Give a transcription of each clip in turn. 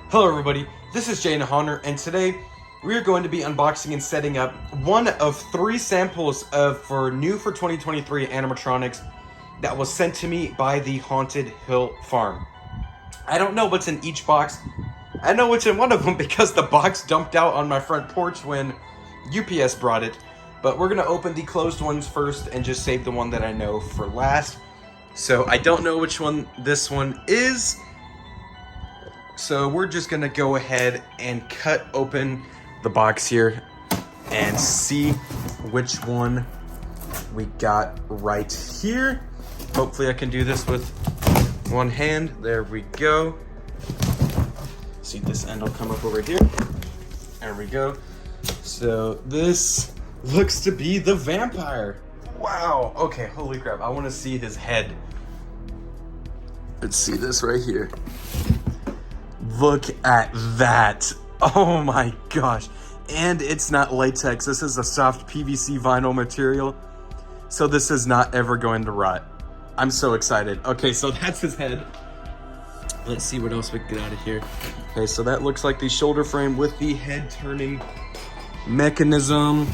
Hello everybody, this is jaydenshaunts, and today we are going to be unboxing and setting up one of 3 samples for 2023 animatronics that was sent to me by the Haunted Hill Farm. I don't know what's in each box. I know what's in one of them because the box dumped out on my front porch when UPS brought it. But we're going to open the closed ones first and just save the one that I know for last. So I don't know which one this one is. So we're just gonna go ahead and cut open the box here and see which one we got right here. Hopefully I can do this with one hand. There we go. See, this end will come up over here. There we go. So this looks to be the vampire. Wow. Okay, holy crap. I want to see his head. Let's see this right here. Look at that. Oh my gosh. And it's not latex. This is a soft PVC vinyl material. So this is not ever going to rot. I'm so excited. Okay, so that's his head. Let's see what else we can get out of here. Okay, so that looks like the shoulder frame with the head turning mechanism.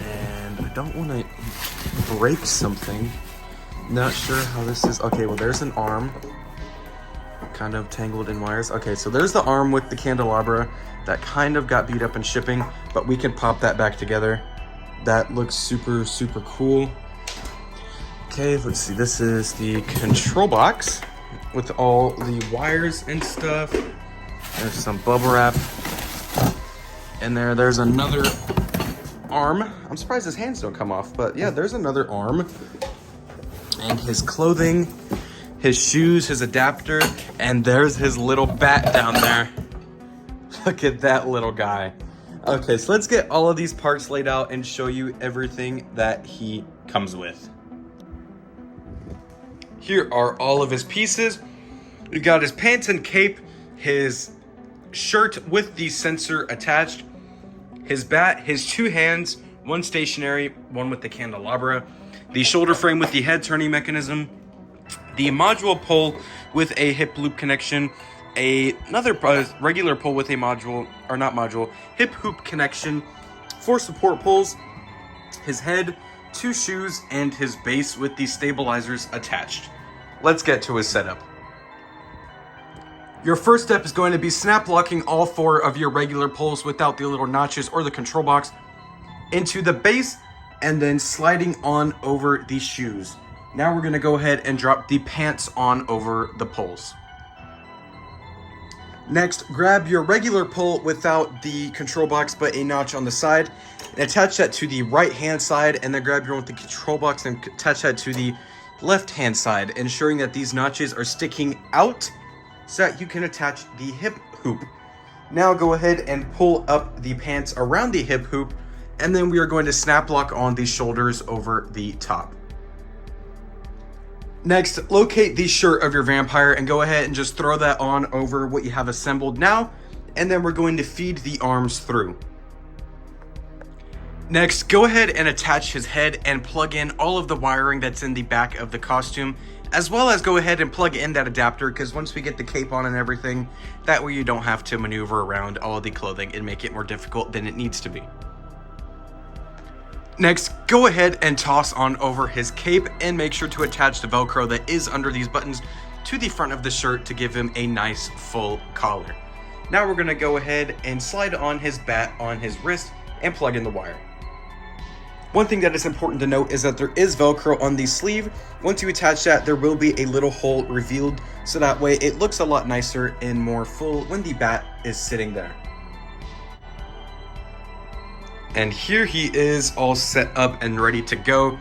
And I don't want to break something. Not sure how this is. Okay, well, there's an arm. Kind of tangled in wires. Okay, so there's the arm with the candelabra that kind of got beat up in shipping, but we can pop that back together. That looks super, super cool. Okay, let's see. This is the control box with all the wires and stuff. There's some bubble wrap in there. There's another arm. I'm surprised his hands don't come off, but yeah, there's another arm. And his clothing, his shoes, his adapter, and there's his little bat down there. Look at that little guy. Okay, so let's get all of these parts laid out and show you everything that he comes with. Here are all of his pieces. We got his pants and cape, his shirt with the sensor attached, his bat, his 2 hands, one stationary, one with the candelabra, the shoulder frame with the head turning mechanism, the module pole with a hip loop connection, another regular pole with a module, or not module, hip hoop connection, 4 support poles, his head, 2 shoes, and his base with the stabilizers attached. Let's get to his setup. Your first step is going to be snap locking all 4 of your regular poles without the little notches or the control box into the base, and then sliding on over the shoes. Now we're gonna go ahead and drop the pants on over the poles. Next, grab your regular pole without the control box but a notch on the side and attach that to the right hand side, and then grab your one with the control box and attach that to the left hand side, ensuring that these notches are sticking out so that you can attach the hip hoop. Now go ahead and pull up the pants around the hip hoop, and then we are going to snap lock on the shoulders over the top. Next, locate the shirt of your vampire and go ahead and just throw that on over what you have assembled now, and then we're going to feed the arms through. Next, go ahead and attach his head and plug in all of the wiring that's in the back of the costume, as well as go ahead and plug in that adapter, because once we get the cape on and everything, that way you don't have to maneuver around all of the clothing and make it more difficult than it needs to be. Next, go ahead and toss on over his cape and make sure to attach the Velcro that is under these buttons to the front of the shirt to give him a nice full collar. Now we're gonna go ahead and slide on his bat on his wrist and plug in the wire. One thing that is important to note is that there is Velcro on the sleeve. Once you attach that, there will be a little hole revealed, so that way it looks a lot nicer and more full when the bat is sitting there. And here he is all set up and ready to go.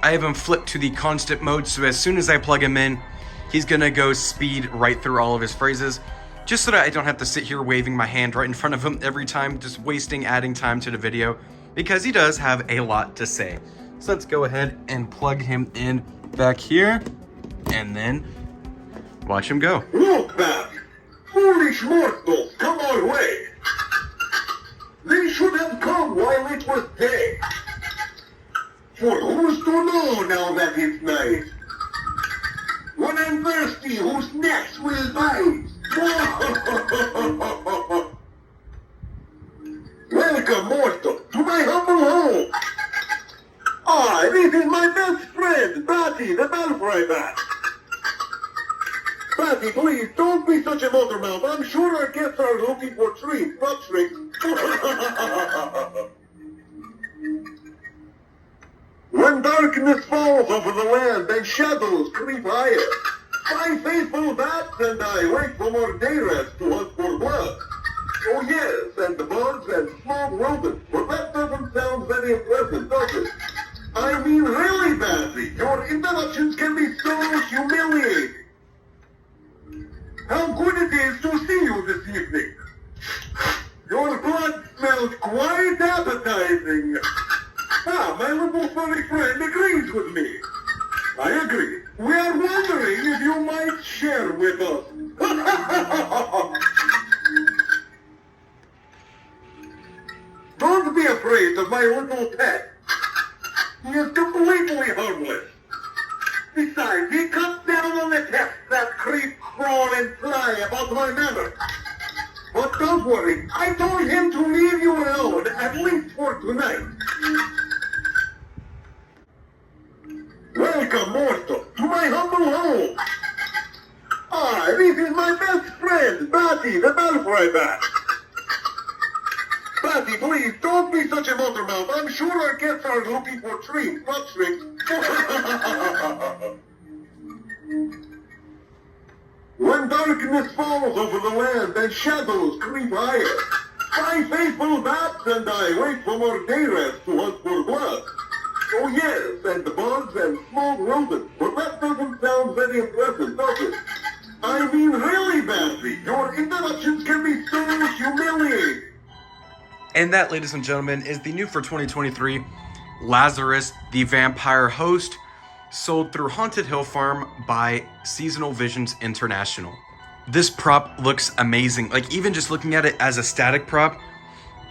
I have him flipped to the constant mode, so as soon as I plug him in, he's gonna go speed right through all of his phrases, just so that I don't have to sit here waving my hand right in front of him every time, just adding time to the video, because he does have a lot to say. So let's go ahead and plug him in back here, and then watch him go. Look back! Foolish mortals, come our way! They should have come while it was day. For who's to know now that it's night? When I'm thirsty, whose necks will bite? such a motor mouth. I'm sure our guests are looking for treats, not tricks. When darkness falls over the land and shadows creep higher, my faithful bats and I wait for more day rest to hunt for blood. Oh yes, and the bugs and small rodents, but that doesn't sound very impressive, does it? I mean really, Batsy, your introductions can be so humiliating. How good it is to see you this evening. Your blood smells quite appetizing. Ah, my little furry friend agrees with me. I agree. We are wondering if you might share with us. Don't be afraid of my little pet. He is completely harmless. Besides, he cuts down on the pests that creep, crawl, and fly about my manor. But don't worry, I told him to leave you alone, at least for tonight. Welcome, mortal, to my humble home. Ah, this is my best friend, Batty, the Belfry Bat. Batty, please, don't be such a motor mouth. I'm sure our guests are looking for treats, not tricks. When darkness falls over the land and shadows creep higher, my faithful bats and I wait for more day rest to hunt for blood. Oh yes, and the bugs and small rodents, but that doesn't sound very impressive, does it? I mean really, Batsy, your introductions can be so humiliating. And that, ladies and gentlemen, is the new for 2023 Lazarus, the vampire host, sold through Haunted Hill Farm by Seasonal Visions International. This prop looks amazing. Like, even just looking at it as a static prop,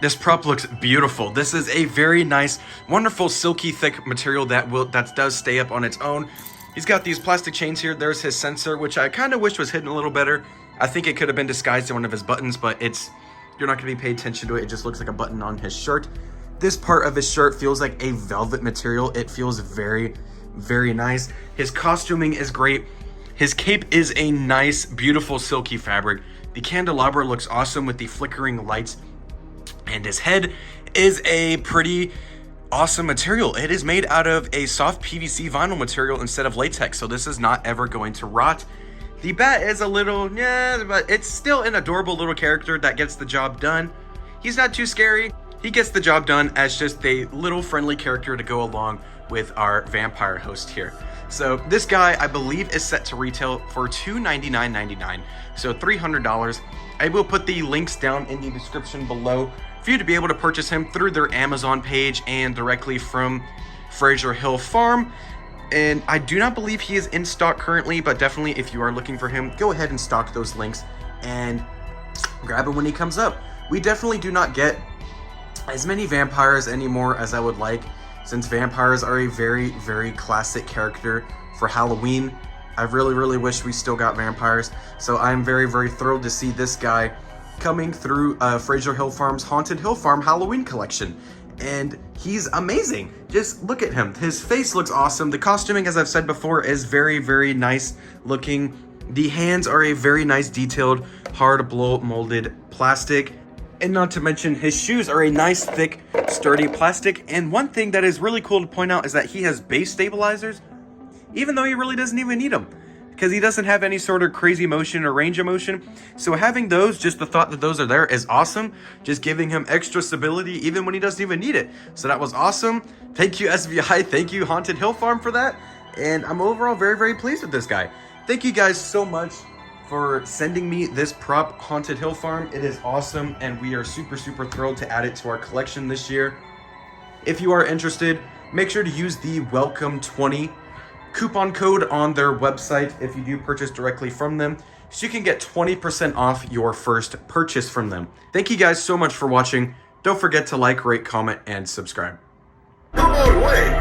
this prop looks beautiful. This is a very nice, wonderful, silky, thick material that does stay up on its own. He's got these plastic chains here. There's his sensor, which I kind of wish was hidden a little better. I think it could have been disguised in one of his buttons, but you're not going to be paying attention to it. It just looks like a button on his shirt. This part of his shirt feels like a velvet material. It feels very, very nice. His costuming is great. His cape is a nice, beautiful, silky fabric. The candelabra looks awesome with the flickering lights. And his head is a pretty awesome material. It is made out of a soft PVC vinyl material instead of latex, so this is not ever going to rot. The bat is a little, but it's still an adorable little character that gets the job done. He's not too scary. He gets the job done as just a little friendly character to go along with our vampire host here. So this guy, I believe, is set to retail for $299.99, so $300. I will put the links down in the description below for you to be able to purchase him through their Amazon page and directly from Fraser Hill Farm. And I do not believe he is in stock currently, but definitely if you are looking for him, go ahead and stock those links and grab him when he comes up. We definitely do not get as many vampires anymore as I would like, since vampires are a very, very classic character for Halloween. I really, really wish we still got vampires. So I'm very, very thrilled to see this guy coming through Fraser Hill Farm's Haunted Hill Farm Halloween collection. And he's amazing. Just look at him. His face looks awesome. The costuming, as I've said before, is very, very nice looking. The hands are a very nice detailed, hard blow molded plastic. And not to mention, his shoes are a nice, thick, sturdy plastic. And one thing that is really cool to point out is that he has base stabilizers, even though he really doesn't even need them, because he doesn't have any sort of crazy motion or range of motion. So having those, just the thought that those are there is awesome. Just giving him extra stability even when he doesn't even need it. So that was awesome. Thank you, SVI. Thank you, Haunted Hill Farm, for that. And I'm overall very, very pleased with this guy. Thank you guys so much for sending me this prop, Haunted Hill Farm. It is awesome, and we are super, super thrilled to add it to our collection this year. If you are interested, make sure to use the Welcome20 coupon code on their website if you do purchase directly from them, so you can get 20% off your first purchase from them. Thank you guys so much for watching. Don't forget to like, rate, comment, and subscribe. Come on, wait!